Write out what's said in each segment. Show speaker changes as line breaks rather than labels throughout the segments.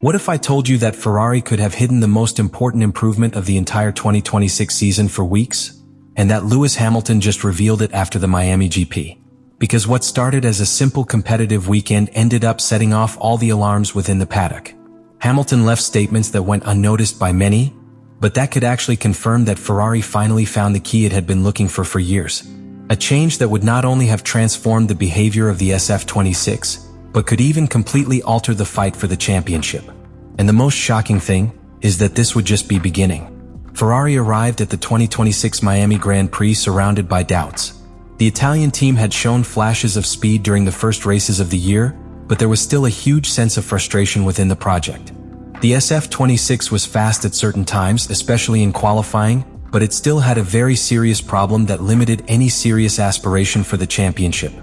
What if I told you that Ferrari could have hidden the most important improvement of the entire 2026 season for weeks? And that Lewis Hamilton just revealed it after the Miami GP? Because what started as a simple competitive weekend ended up setting off all the alarms within the paddock. Hamilton left statements that went unnoticed by many, but that could actually confirm that Ferrari finally found the key it had been looking for years. A change that would not only have transformed the behavior of the SF26, but could even completely alter the fight for the championship. And the most shocking thing is that this would just be beginning. Ferrari arrived at the 2026 Miami Grand Prix surrounded by doubts. The Italian team had shown flashes of speed during the first races of the year, but there was still a huge sense of frustration within the project. The SF26 was fast at certain times, especially in qualifying, but it still had a very serious problem that limited any serious aspiration for the championship: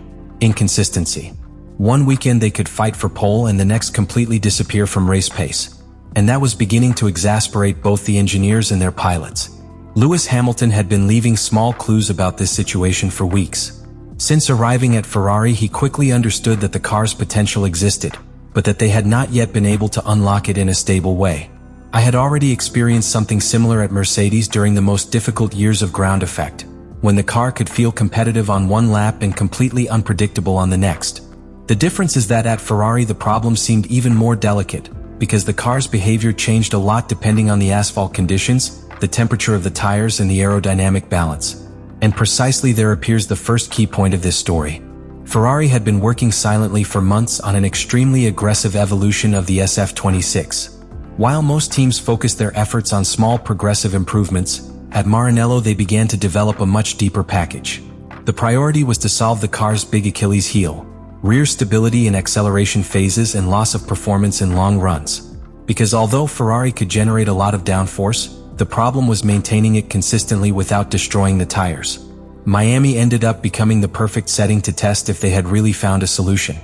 inconsistency. One weekend they could fight for pole and the next completely disappear from race pace. And that was beginning to exasperate both the engineers and their pilots. Lewis Hamilton had been leaving small clues about this situation for weeks. Since arriving at Ferrari, he quickly understood that the car's potential existed, but that they had not yet been able to unlock it in a stable way. I had already experienced something similar at Mercedes during the most difficult years of ground effect, when the car could feel competitive on one lap and completely unpredictable on the next. The difference is that at Ferrari the problem seemed even more delicate, because the car's behavior changed a lot depending on the asphalt conditions, the temperature of the tires, and the aerodynamic balance. And precisely there appears the first key point of this story. Ferrari had been working silently for months on an extremely aggressive evolution of the SF26. While most teams focused their efforts on small progressive improvements, at Maranello they began to develop a much deeper package. The priority was to solve the car's big Achilles heel: rear stability in acceleration phases and loss of performance in long runs. Because although Ferrari could generate a lot of downforce, the problem was maintaining it consistently without destroying the tires. Miami ended up becoming the perfect setting to test if they had really found a solution.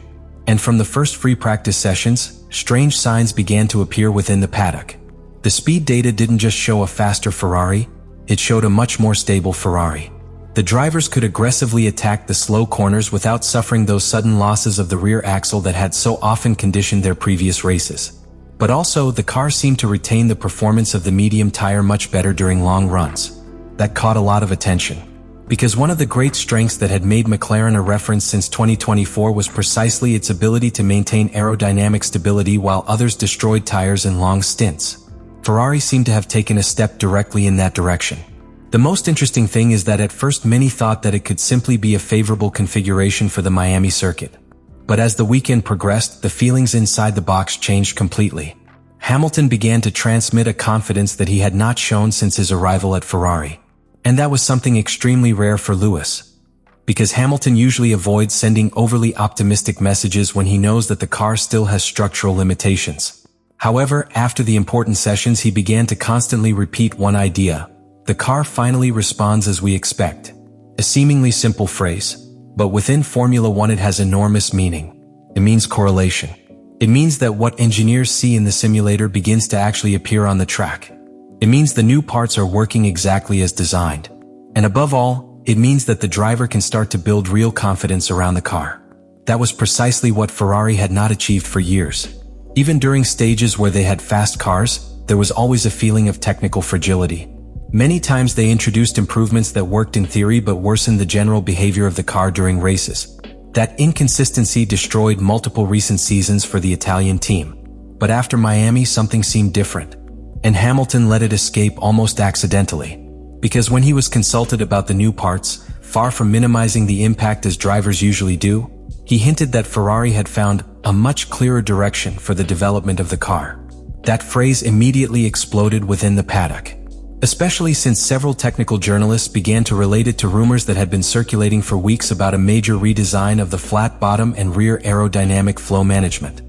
And from the first free practice sessions, strange signs began to appear within the paddock. The speed data didn't just show a faster Ferrari, it showed a much more stable Ferrari. The drivers could aggressively attack the slow corners without suffering those sudden losses of the rear axle that had so often conditioned their previous races. But also, the car seemed to retain the performance of the medium tire much better during long runs. That caught a lot of attention. Because one of the great strengths that had made McLaren a reference since 2024 was precisely its ability to maintain aerodynamic stability while others destroyed tires in long stints. Ferrari seemed to have taken a step directly in that direction. The most interesting thing is that at first many thought that it could simply be a favorable configuration for the Miami circuit. But as the weekend progressed, the feelings inside the box changed completely. Hamilton began to transmit a confidence that he had not shown since his arrival at Ferrari. And that was something extremely rare for Lewis. Because Hamilton usually avoids sending overly optimistic messages when he knows that the car still has structural limitations. However, after the important sessions he began to constantly repeat one idea: the car finally responds as we expect. A seemingly simple phrase, but within Formula One it has enormous meaning. It means correlation. It means that what engineers see in the simulator begins to actually appear on the track. It means the new parts are working exactly as designed. And above all, it means that the driver can start to build real confidence around the car. That was precisely what Ferrari had not achieved for years. Even during stages where they had fast cars, there was always a feeling of technical fragility. Many times they introduced improvements that worked in theory but worsened the general behavior of the car during races. That inconsistency destroyed multiple recent seasons for the Italian team. But after Miami, something seemed different. And Hamilton let it escape almost accidentally. Because when he was consulted about the new parts, far from minimizing the impact as drivers usually do, he hinted that Ferrari had found a much clearer direction for the development of the car. That phrase immediately exploded within the paddock. Especially since several technical journalists began to relate it to rumors that had been circulating for weeks about a major redesign of the flat bottom and rear aerodynamic flow management.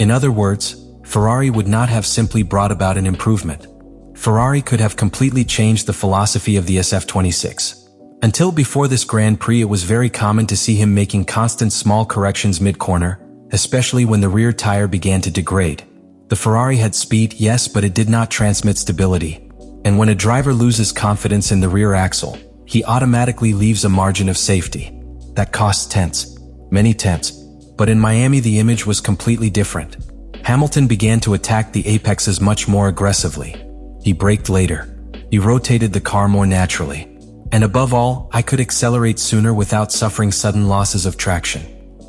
In other words, Ferrari would not have simply brought about an improvement. Ferrari could have completely changed the philosophy of the SF26. Until before this Grand Prix, it was very common to see him making constant small corrections mid-corner, especially when the rear tire began to degrade. The Ferrari had speed, yes, but it did not transmit stability. And when a driver loses confidence in the rear axle, he automatically leaves a margin of safety. That costs tenths, many tenths. But in Miami the image was completely different. Hamilton began to attack the apexes much more aggressively. He braked later. He rotated the car more naturally. And above all, I could accelerate sooner without suffering sudden losses of traction.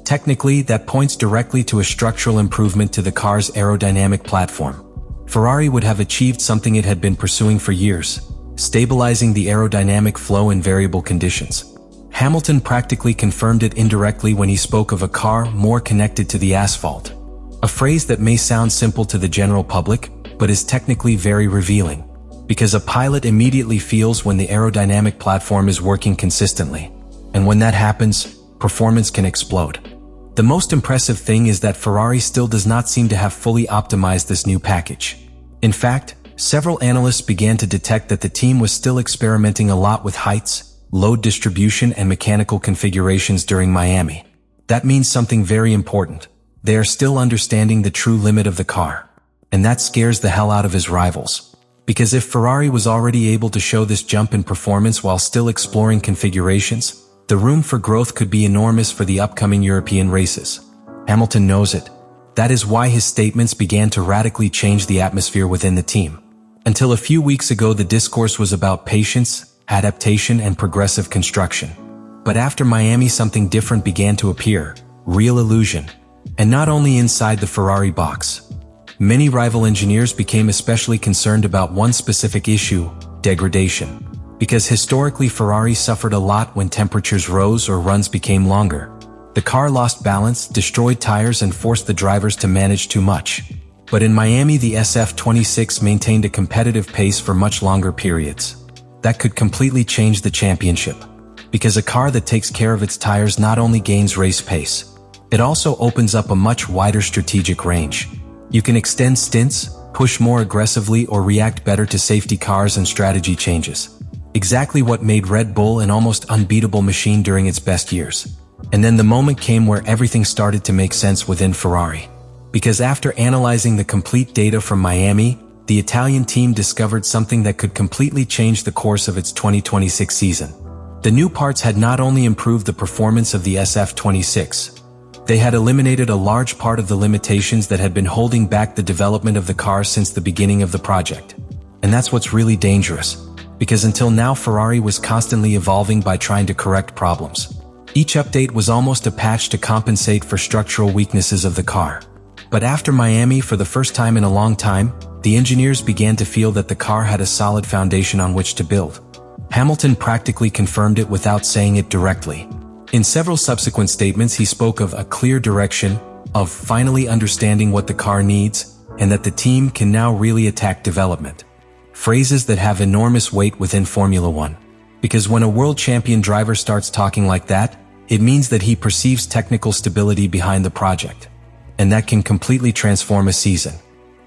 Technically, that points directly to a structural improvement to the car's aerodynamic platform. Ferrari would have achieved something it had been pursuing for years, stabilizing the aerodynamic flow in variable conditions. Hamilton practically confirmed it indirectly when he spoke of a car more connected to the asphalt. A phrase that may sound simple to the general public, but is technically very revealing, because a pilot immediately feels when the aerodynamic platform is working consistently. And when that happens, performance can explode. The most impressive thing is that Ferrari still does not seem to have fully optimized this new package. In fact, several analysts began to detect that the team was still experimenting a lot with heights, load distribution, and mechanical configurations during Miami. That means something very important. They are still understanding the true limit of the car. And that scares the hell out of his rivals. Because if Ferrari was already able to show this jump in performance while still exploring configurations, the room for growth could be enormous for the upcoming European races. Hamilton knows it. That is why his statements began to radically change the atmosphere within the team. Until a few weeks ago, the discourse was about patience, adaptation, and progressive construction. But after Miami, something different began to appear: real illusion. And not only inside the Ferrari box. Many rival engineers became especially concerned about one specific issue: degradation. Because historically Ferrari suffered a lot when temperatures rose or runs became longer. The car lost balance, destroyed tires, and forced the drivers to manage too much. But in Miami, the SF26 maintained a competitive pace for much longer periods. That could completely change the championship. Because a car that takes care of its tires not only gains race pace, it also opens up a much wider strategic range. You can extend stints, push more aggressively, or react better to safety cars and strategy changes. Exactly what made Red Bull an almost unbeatable machine during its best years. And then the moment came where everything started to make sense within Ferrari. Because after analyzing the complete data from Miami, the Italian team discovered something that could completely change the course of its 2026 season. The new parts had not only improved the performance of the SF26, they had eliminated a large part of the limitations that had been holding back the development of the car since the beginning of the project. And that's what's really dangerous. Because until now Ferrari was constantly evolving by trying to correct problems. Each update was almost a patch to compensate for structural weaknesses of the car. But after Miami, for the first time in a long time, the engineers began to feel that the car had a solid foundation on which to build. Hamilton practically confirmed it without saying it directly. In several subsequent statements, he spoke of a clear direction, of finally understanding what the car needs, and that the team can now really attack development. Phrases that have enormous weight within Formula One. Because when a world champion driver starts talking like that, it means that he perceives technical stability behind the project. And that can completely transform a season.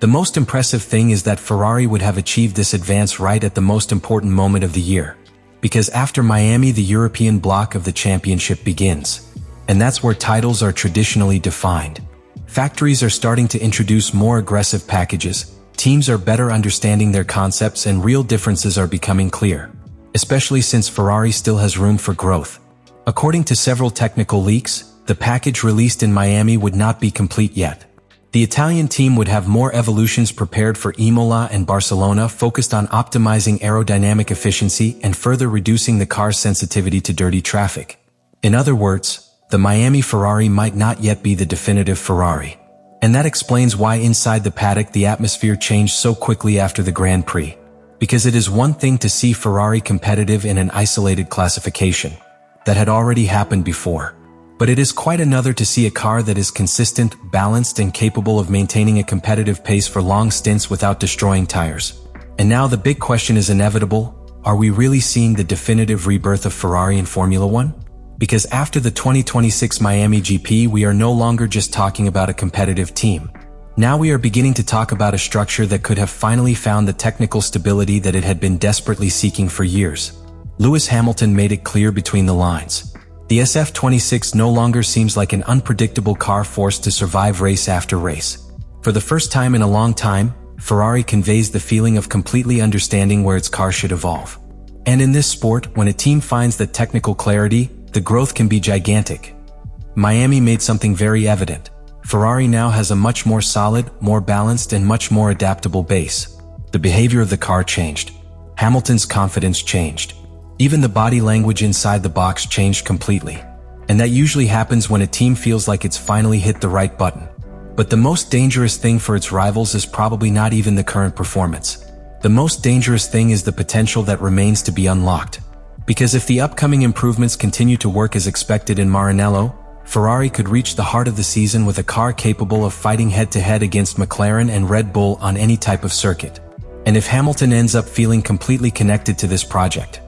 The most impressive thing is that Ferrari would have achieved this advance right at the most important moment of the year. Because after Miami, the European block of the championship begins. And that's where titles are traditionally defined. Factories are starting to introduce more aggressive packages. Teams are better understanding their concepts, and real differences are becoming clear, especially since Ferrari still has room for growth. According to several technical leaks, the package released in Miami would not be complete yet. The Italian team would have more evolutions prepared for Imola and Barcelona, focused on optimizing aerodynamic efficiency and further reducing the car's sensitivity to dirty traffic. In other words, the Miami Ferrari might not yet be the definitive Ferrari. And that explains why inside the paddock the atmosphere changed so quickly after the Grand Prix. Because it is one thing to see Ferrari competitive in an isolated classification. That had already happened before. But it is quite another to see a car that is consistent, balanced, and capable of maintaining a competitive pace for long stints without destroying tires. And now the big question is inevitable: are we really seeing the definitive rebirth of Ferrari in Formula One? Because after the 2026 Miami GP, we are no longer just talking about a competitive team. Now we are beginning to talk about a structure that could have finally found the technical stability that it had been desperately seeking for years. Lewis Hamilton made it clear between the lines. The SF26 no longer seems like an unpredictable car forced to survive race after race. For the first time in a long time, Ferrari conveys the feeling of completely understanding where its car should evolve. And in this sport, when a team finds that technical clarity, the growth can be gigantic. Miami made something very evident. Ferrari now has a much more solid, more balanced, and much more adaptable base. The behavior of the car changed. Hamilton's confidence changed. Even the body language inside the box changed completely. And that usually happens when a team feels like it's finally hit the right button. But the most dangerous thing for its rivals is probably not even the current performance. The most dangerous thing is the potential that remains to be unlocked. Because if the upcoming improvements continue to work as expected in Maranello, Ferrari could reach the heart of the season with a car capable of fighting head-to-head against McLaren and Red Bull on any type of circuit. And if Hamilton ends up feeling completely connected to this project,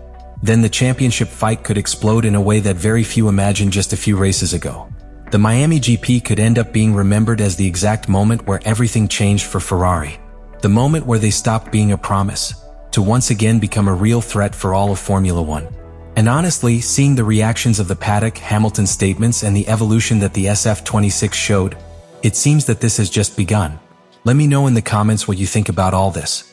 then the championship fight could explode in a way that very few imagined just a few races ago. The Miami GP could end up being remembered as the exact moment where everything changed for Ferrari. The moment where they stopped being a promise, to once again become a real threat for all of Formula One. And honestly, seeing the reactions of the paddock, Hamilton's statements, and the evolution that the SF26 showed, it seems that this has just begun. Let me know in the comments what you think about all this.